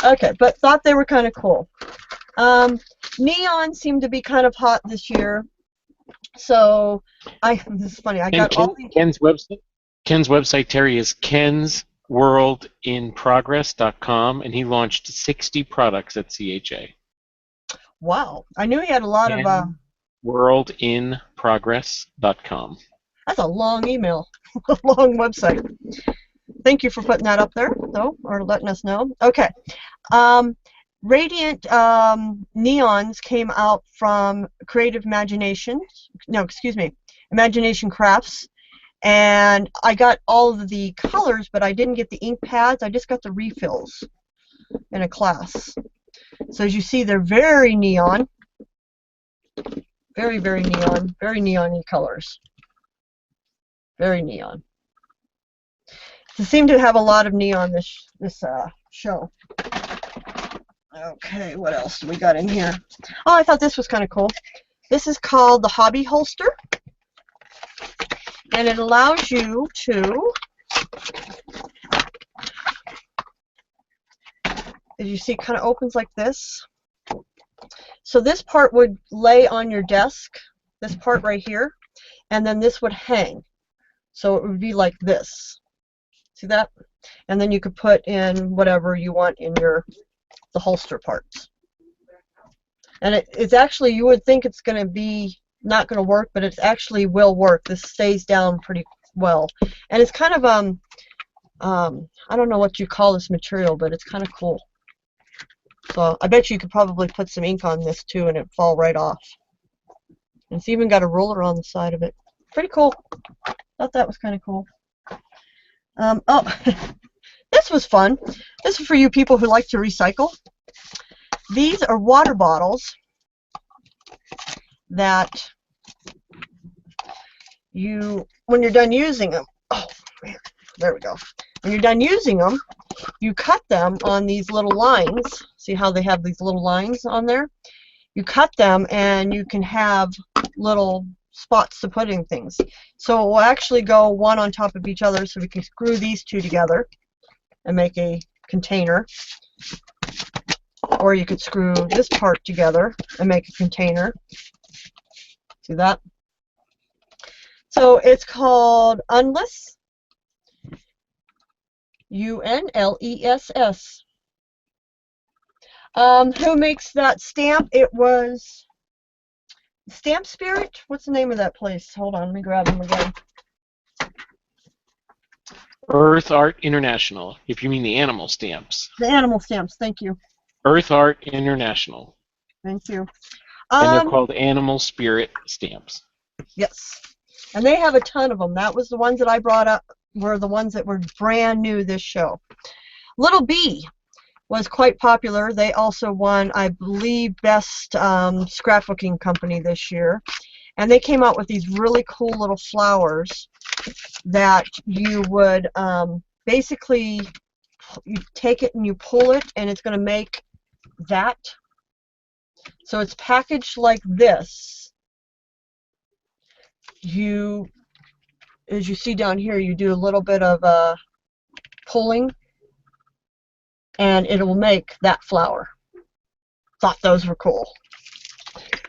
Okay, but thought they were kind of cool. Neon seemed to be kind of hot this year, so this is funny. I got all these. Ken's website, Terri, is kensworldinprogress.com, and he launched 60 products at CHA. Wow, I knew he had a lot of. Worldinprogress.com. That's a long email, a long website. Thank you for putting that up there, though, or letting us know. Okay. Radiant neons came out from Creative Imagination. No, excuse me, Imagination Crafts. And I got all of the colors, but I didn't get the ink pads. I just got the refills in a class. So as you see, they're very neon. Very, very neon. Very neon-y colors. Very neon. They seem to have a lot of neon this show. Okay, what else do we got in here? Oh, I thought this was kind of cool. This is called the Hobby Holster. And it allows you to, as you see, it kind of opens like this. So this part would lay on your desk, this part right here, and then this would hang. So it would be like this. See that? And then you could put in whatever you want in the holster parts. And it's actually, you would think it's going to be not going to work, but it actually will work. This stays down pretty well. And it's kind of, I don't know what you call this material, but it's kind of cool. So I bet you could probably put some ink on this too and it'd fall right off. And it's even got a ruler on the side of it. Pretty cool. Thought that was kind of cool. Oh, this was fun. This is for you people who like to recycle. These are water bottles that when you're done using them, oh, there we go. When you're done using them, you cut them on these little lines. See how they have these little lines on there? You cut them and you can have little spots to put in things. So it will actually go one on top of each other, so we can screw these two together and make a container. Or you could screw this part together and make a container. See that? So it's called Unless. Unless. Who makes that stamp? It was Stamp Spirit? What's the name of that place? Hold on, let me grab them again. Earth Art International, if you mean the animal stamps. The animal stamps, thank you. Earth Art International. Thank you. And they're called Animal Spirit stamps. Yes. And they have a ton of them. That was the ones that I brought up, were the ones that were brand new this show. Little Bee was quite popular. They also won, I believe, Best Scrapbooking Company this year. And they came out with these really cool little flowers that you would basically, you take it and you pull it, and it's going to make that. So it's packaged like this. You, as you see down here, you do a little bit of pulling, and it will make that flower. Thought those were cool.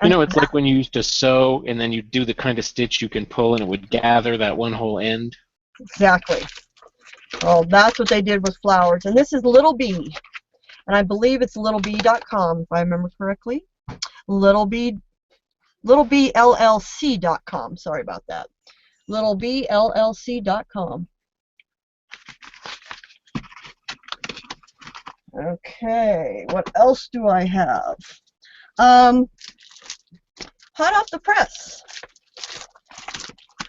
You know, it's like when you used to sew, and then you do the kind of stitch you can pull, and it would gather that one whole end. Exactly. Well, that's what they did with flowers. And this is Little Bee. And I believe it's littlebee.com, if I remember correctly. LLC.com. Sorry about that. LLC.com. Okay, what else do I have? Hot off the press.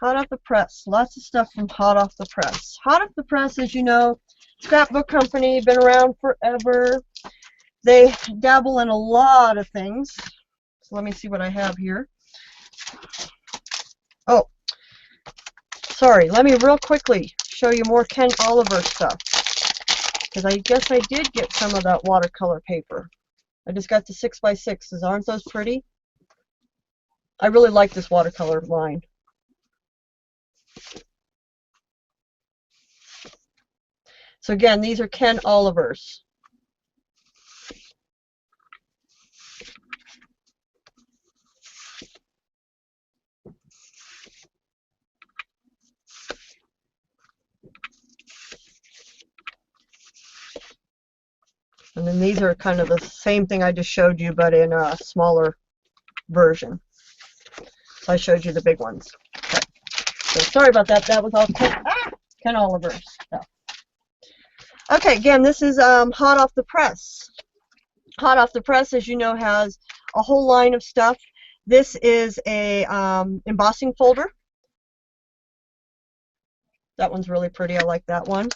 Hot off the press. Lots of stuff from Hot off the press. Hot off the press, as you know, scrapbook company, been around forever. They dabble in a lot of things. So let me see what I have here. Oh, sorry. Let me real quickly show you more Ken Oliver stuff. Because I guess I did get some of that watercolor paper. I just got the 6x6s. Aren't those pretty? I really like this watercolor line. So again, these are Ken Oliver's. And then these are kind of the same thing I just showed you, but in a smaller version. So I showed you the big ones. Okay. So sorry about that. That was all Ken Oliver's stuff. Okay, again, this is Hot Off the Press. Hot Off the Press, as you know, has a whole line of stuff. This is a embossing folder. That one's really pretty. I like that one.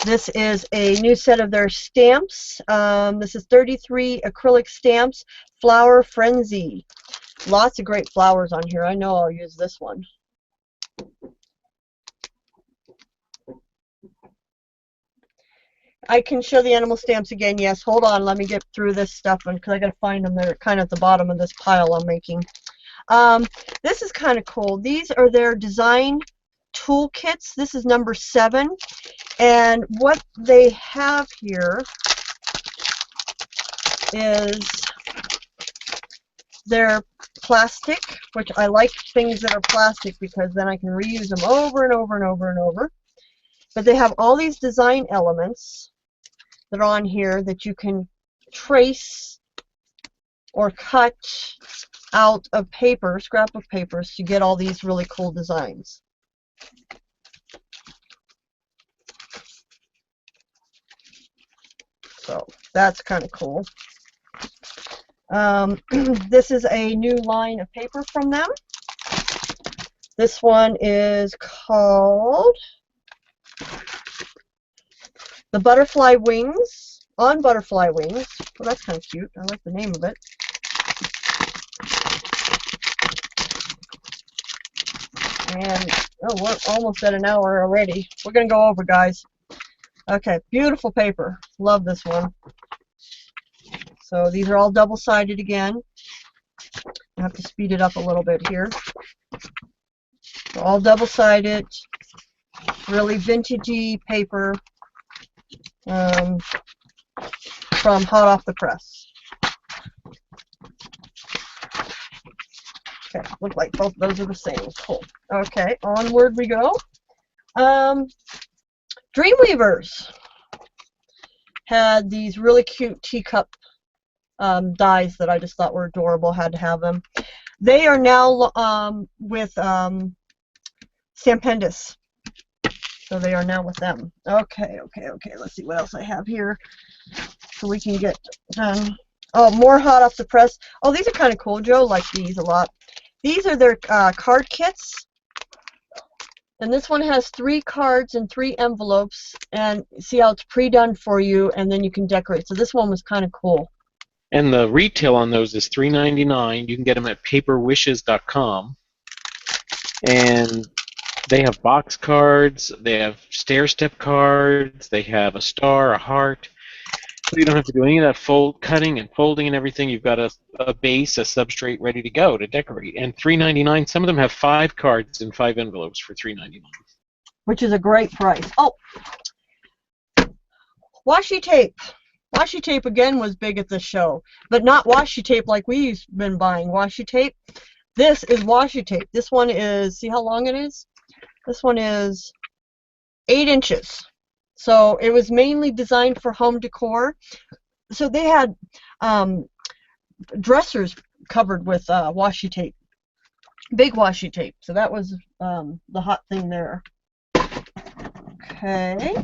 This is a new set of their stamps. This is 33 acrylic stamps, Flower Frenzy. Lots of great flowers on here. I know I'll use this one. I can show the animal stamps again. Yes, hold on. Let me get through this stuff because I got to find them. They're kind of at the bottom of this pile I'm making. This is kind of cool. These are their design toolkits. This is number 7. And what they have here is their plastic, which I like things that are plastic because then I can reuse them over and over and over and over. But they have all these design elements that are on here that you can trace or cut out of paper, scrapbook papers, to get all these really cool designs. So that's kind of cool. This is a new line of paper from them. This one is called The Butterfly Wings, on Butterfly Wings. Well, that's kind of cute. I like the name of it. And, oh, we're almost at an hour already. We're going to go over, guys. Okay, beautiful paper. Love this one. So these are all double-sided again. I have to speed it up a little bit here. So all double-sided, really vintagey paper from Hot Off the Press. Okay, look like both those are the same. Cool. Okay, onward we go. Dreamweavers had these really cute teacup dies that I just thought were adorable. Had to have them. They are now with Stampendous. So they are now with them. Okay. Let's see what else I have here so we can get done. Oh, more hot off the press. Oh, these are kind of cool. Joe likes these a lot. These are their card kits. And this one has 3 cards and 3 envelopes. And see how it's pre-done for you, and then you can decorate. So this one was kind of cool. And the retail on those is $3.99. You can get them at paperwishes.com. And they have box cards, they have stair-step cards, they have a star, a heart. So you don't have to do any of that cutting and folding and everything. You've got a base, a substrate ready to go to decorate. And $3.99, some of them have 5 cards and 5 envelopes for $3.99. Which is a great price. Oh, washi tape. Washi tape again was big at the show, but not washi tape like we've been buying. Washi tape. This is washi tape. This one is, see how long it is? This one is 8 inches. So it was mainly designed for home decor. So they had dressers covered with washi tape, big washi tape. So that was the hot thing there. Okay.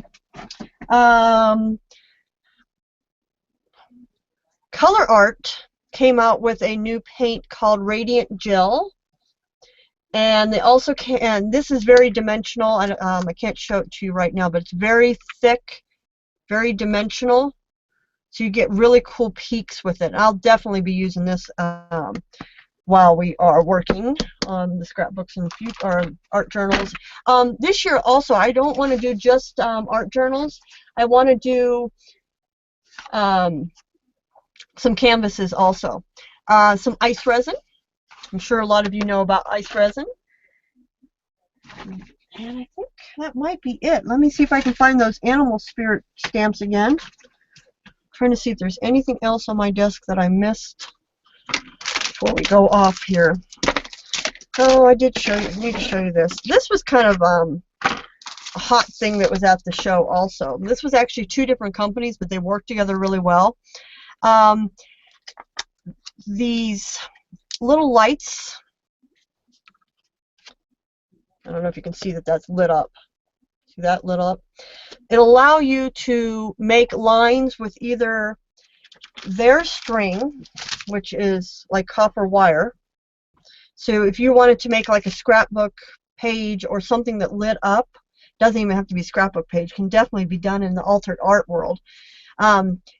Color Art came out with a new paint called Radiant Gel. And they also can, this is very dimensional, and I can't show it to you right now, but it's very thick, very dimensional, so you get really cool peaks with it. I'll definitely be using this while we are working on the scrapbooks and art journals. This year also, I don't want to do just art journals. I want to do some canvases also. Some ice resin. I'm sure a lot of you know about ice resin. And I think that might be it. Let me see if I can find those animal spirit stamps again. I'm trying to see if there's anything else on my desk that I missed before we go off here. Oh, I did show you. I need to show you this. This was kind of a hot thing that was at the show also. This was actually 2 different companies, but they worked together really well. These little lights, I don't know if you can see that that's lit up. See that lit up? It'll allow you to make lines with either their string, which is like copper wire. So if you wanted to make like a scrapbook page or something that lit up, doesn't even have to be a scrapbook page, can definitely be done in the altered art world.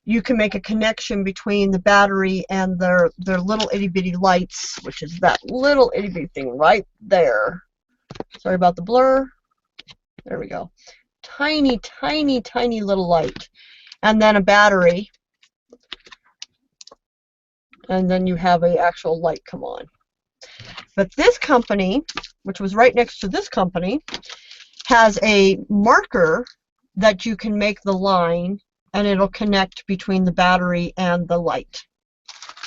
You can make a connection between the battery and their little itty bitty lights, which is that little itty bitty thing right there. Sorry about the blur. There we go. Tiny, tiny, tiny little light. And then a battery. And then you have an actual light come on. But this company, which was right next to this company, has a marker that you can make the line, and it'll connect between the battery and the light.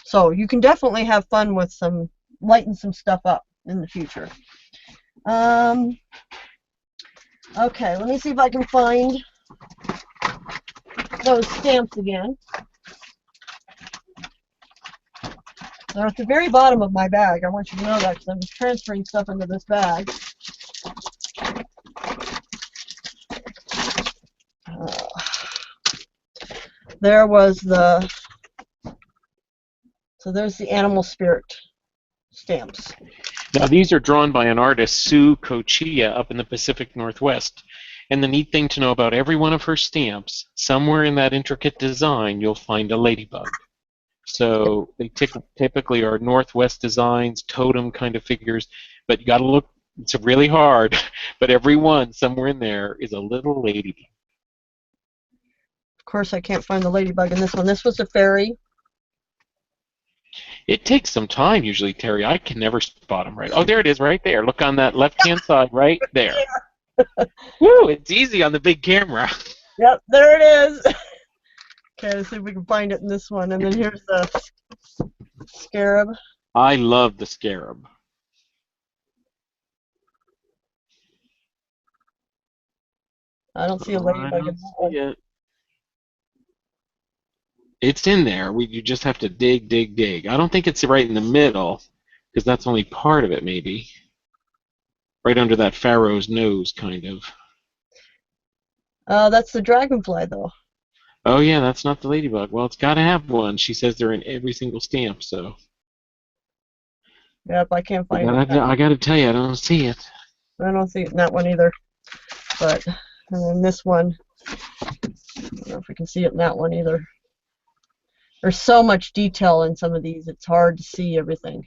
So you can definitely have fun with some lighting some stuff up in the future. Okay, let me see if I can find those stamps again. They're at the very bottom of my bag. I want you to know that because I'm transferring stuff into this bag. There was the, so there's the animal spirit stamps. Now these are drawn by an artist, Sue Kochia, up in the Pacific Northwest. And the neat thing to know about every one of her stamps, somewhere in that intricate design, you'll find a ladybug. So they typically are Northwest designs, totem kind of figures, but you got to look, it's really hard, but every one, somewhere in there, is a little ladybug. Of course, I can't find the ladybug in this one. This was a fairy. It takes some time usually, Terry. I can never spot them right. Oh, there it is right there. Look on that left-hand side right there. Woo, it's easy on the big camera. Yep, there it is. Okay, let's see if we can find it in this one. And then here's the scarab. I love the scarab. I don't see a Oh, I ladybug in don't that one. see it. It's in there. You just have to dig, dig, dig. I don't think it's right in the middle, because that's only part of it, maybe. Right under that pharaoh's nose, kind of. That's the dragonfly, though. Oh, yeah, that's not the ladybug. Well, it's got to have one. She says they're in every single stamp, so. Yep, I can't But find it. I got to tell you, I don't see it. I don't see it in that one either. But, and then this one, I don't know if we can see it in that one either. There's so much detail in some of these, it's hard to see everything.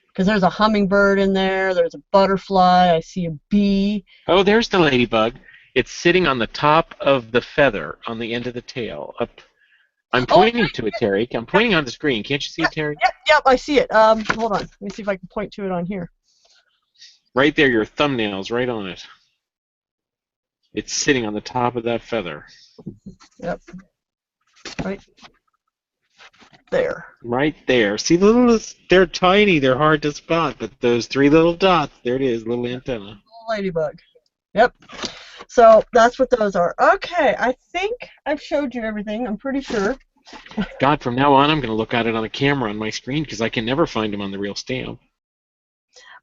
Because there's a hummingbird in there, there's a butterfly, I see a bee. Oh, there's the ladybug. It's sitting on the top of the feather on the end of the tail. Up. I'm pointing to it, Terry. I'm pointing on the screen. Can't you see it, Terry? Yep, I see it. Hold on. Let me see if I can point to it on here. Right there, your thumbnail's right on it. It's sitting on the top of that feather. Yep. Right there. Right there. See, they're tiny. They're hard to spot, but those three little dots, there it is, little antenna. Little ladybug. Yep. So that's what those are. Okay, I think I've showed you everything. I'm pretty sure. God, from now on, I'm going to look at it on a camera on my screen because I can never find them on the real stamp.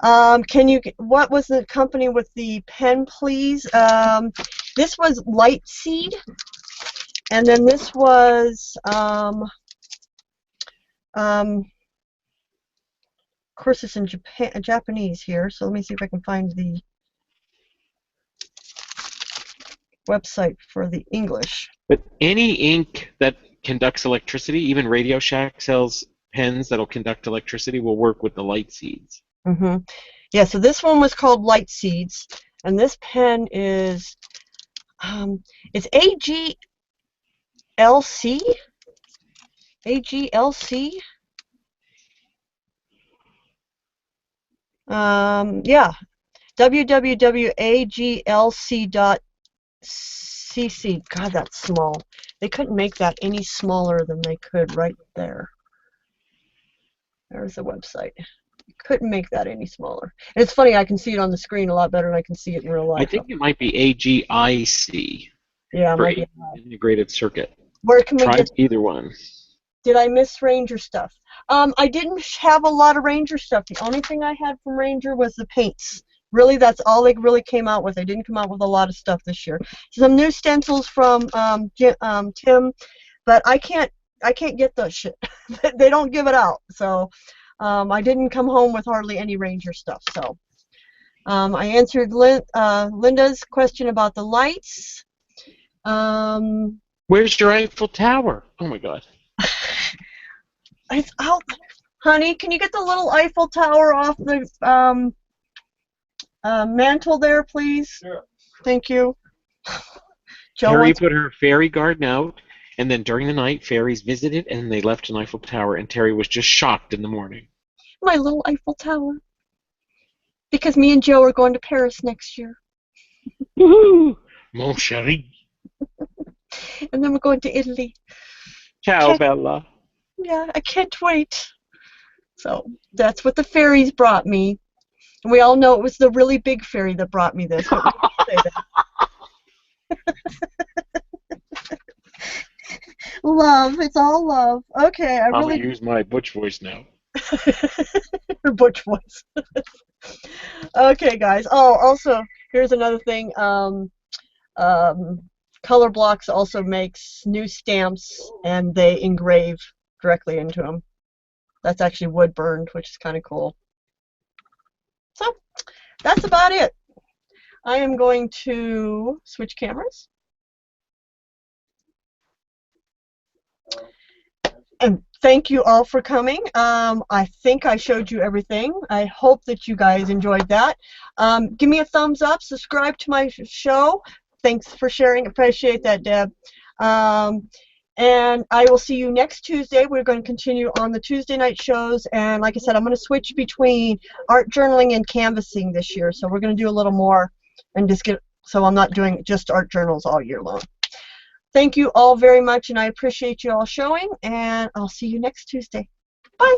What was the company with the pen, please? This was Lightseed, and then this was, of course, it's in Japanese here. So let me see if I can find the website for the English. But any ink that conducts electricity, even Radio Shack sells pens that'll conduct electricity, will work with the light seeds. Mm-hmm. Yeah, so this one was called Light Seeds, and this pen is, it's AGLC? AGLC? Yeah, www.aglc.cc. God, that's small. They couldn't make that any smaller than they could right there. There's the website. Couldn't make that any smaller. And it's funny, I can see it on the screen a lot better than I can see it in real life. I think it might be AGIC. Yeah, for might be integrated circuit. Where can we Try get either one. Did I miss Ranger stuff? I didn't have a lot of Ranger stuff. The only thing I had from Ranger was the paints. Really, that's all they really came out with. They didn't come out with a lot of stuff this year. Some new stencils from Tim, but I can't get those shit. They don't give it out. So I didn't come home with hardly any Ranger stuff. So I answered Linda's question about the lights. Where's your Eiffel Tower? Oh my God. It's out. Honey, can you get the little Eiffel Tower off the mantle there, please? Sure. Thank you. Terry put her fairy garden out, and then during the night, fairies visited, and they left an Eiffel Tower, and Terry was just shocked in the morning. My little Eiffel Tower. Because me and Joe are going to Paris next year. Woohoo! Mon chéri. And then we're going to Italy. Ciao, Bella. Yeah, I can't wait. So that's what the fairies brought me. And we all know it was the really big fairy that brought me this. But we didn't say that. Love. It's all love. Okay, I'm going to use my butch voice now. Her butch voice. Okay, guys. Oh, also, here's another thing. Color Blocks also makes new stamps, and they engrave directly into them. That's actually wood burned, which is kind of cool. So, that's about it. I am going to switch cameras. And thank you all for coming. I think I showed you everything. I hope that you guys enjoyed that. Give me a thumbs up. Subscribe to my show. Thanks for sharing. Appreciate that, Deb. And I will see you next Tuesday. We're going to continue on the Tuesday night shows. And like I said, I'm going to switch between art journaling and canvassing this year. So we're going to do a little more and just so I'm not doing just art journals all year long. Thank you all very much, and I appreciate you all showing, and I'll see you next Tuesday. Bye.